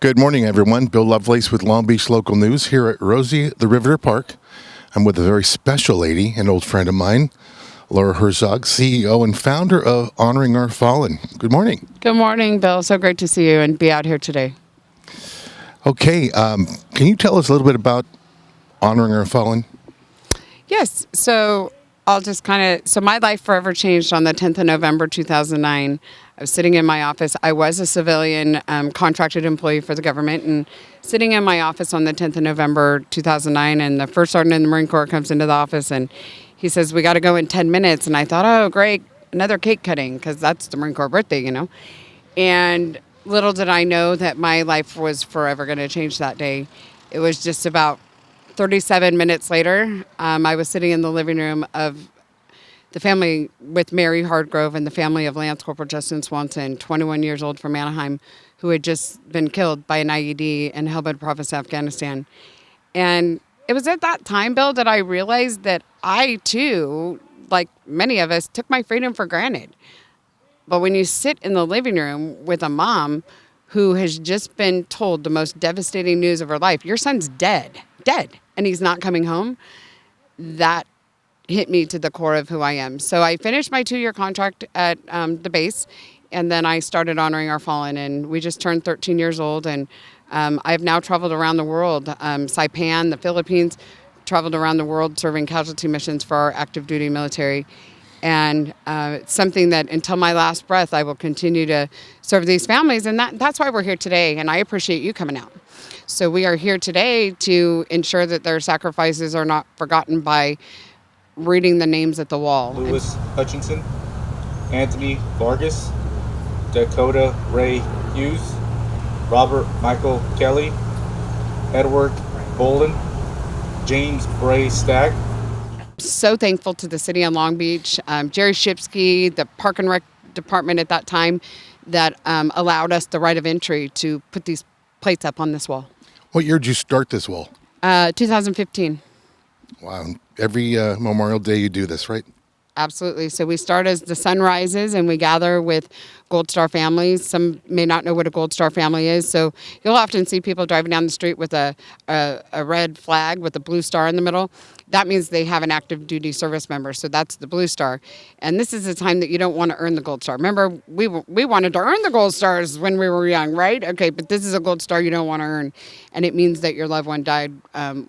Good morning, everyone. Bill Lovelace with Long Beach Local News here at Rosie, the Riveter Park. I'm with a very special lady, an old friend of mine, Laura Herzog, CEO and founder of Honoring Our Fallen. Good morning. Good morning, Bill. So great to see you and be out here today. Okay, can you tell us a little bit about Honoring Our Fallen? Yes. So I'll just so my life forever changed on the 10th of November, 2009. I was sitting in my office. I was a civilian contracted employee for the government, and sitting in my office on the 10th of November, 2009, and the first sergeant in the Marine Corps comes into the office and he says, "We got to go in 10 minutes. And I thought, oh, great, another cake cutting, because that's the Marine Corps birthday. And little did I know that my life was forever going to change that day. It was just about 37 minutes later. I was sitting in the living room of the family with Mary Hardgrove and the family of Lance Corporal Justin Swanson, 21 years old from Anaheim, who had just been killed by an IED in Helmand Province, Afghanistan. And it was at that time, Bill, that I realized that I, too, like many of us, took my freedom for granted. But when you sit in the living room with a mom who has just been told the most devastating news of her life, your son's dead, and he's not coming home, that hit me to the core of who I am. So I finished my 2-year contract at the base, and then I started Honoring Our Fallen, and we just turned 13 years old, and I've now traveled around the world, Saipan, the Philippines, traveled around the world serving casualty missions for our active duty military. And it's something that until my last breath, I will continue to serve these families, and that's why we're here today, and I appreciate you coming out. So we are here today to ensure that their sacrifices are not forgotten by reading the names at the wall. Lewis Hutchinson, Anthony Vargas, Dakota Ray Hughes, Robert Michael Kelly, Edward Bolden, James Bray Stack. So thankful to the city of Long Beach, Jerry Shipsky, the Park and Rec department at that time, that allowed us the right of entry to put these plates up on this wall. What year did you start this wall? 2015. Wow. Every Memorial Day you do this, right? Absolutely. So we start as the sun rises and we gather with Gold Star families. Some may not know what a Gold Star family is. So you'll often see people driving down the street with a red flag with a blue star in the middle. That means they have an active duty service member. So that's the blue star. And this is the time that you don't want to earn the Gold Star. Remember, we wanted to earn the Gold Stars when we were young, right? Okay, but this is a Gold Star you don't want to earn. And it means that your loved one died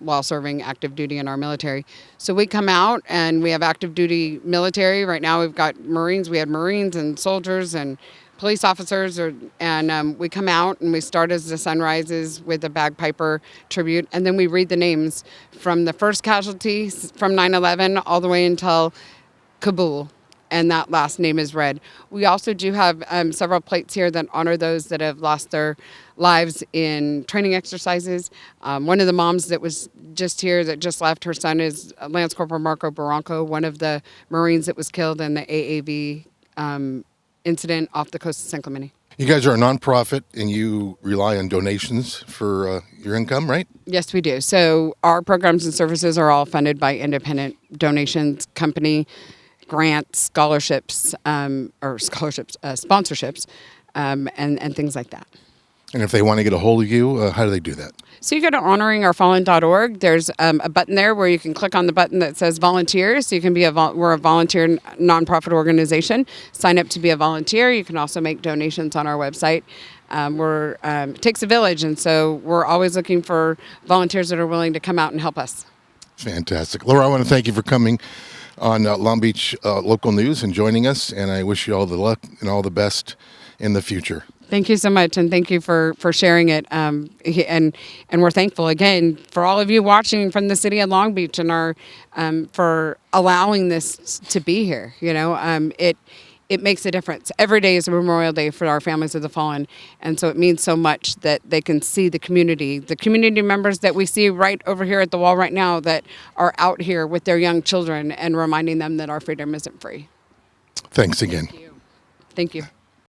while serving active duty in our military. So we come out and we have active duty military. Right now we've got Marines. We had Marines and soldiers and police officers, and we come out and we start as the sun rises with a bagpiper tribute, and then we read the names from the first casualty from 9/11 all the way until Kabul, and that last name is read. We also do have several plates here that honor those that have lost their lives in training exercises. One of the moms that was just here, that just left, her son is Lance Corporal Marco Barranco, one of the Marines that was killed in the AAV incident off the coast of San Clemente. You guys are a nonprofit and you rely on donations for your income, right? Yes, we do. So our programs and services are all funded by independent donations, company grants, scholarships, sponsorships, and things like that. And if they want to get a hold of you, how do they do that? So you go to honoringourfallen.org. There's a button there where you can click on the button that says volunteer. So you can we're a volunteer nonprofit organization. Sign up to be a volunteer. You can also make donations on our website. It takes a village, and so we're always looking for volunteers that are willing to come out and help us. Fantastic. Laura, I want to thank you for coming on Long Beach Local News and joining us, and I wish you all the luck and all the best in the future. Thank you so much, and thank you for sharing it. And we're thankful again for all of you watching from the city of Long Beach and for allowing this to be here. It makes a difference. Every day is a Memorial Day for our families of the fallen, and so it means so much that they can see the community members that we see right over here at the wall right now that are out here with their young children and reminding them that our freedom isn't free. Thanks again. Thank you.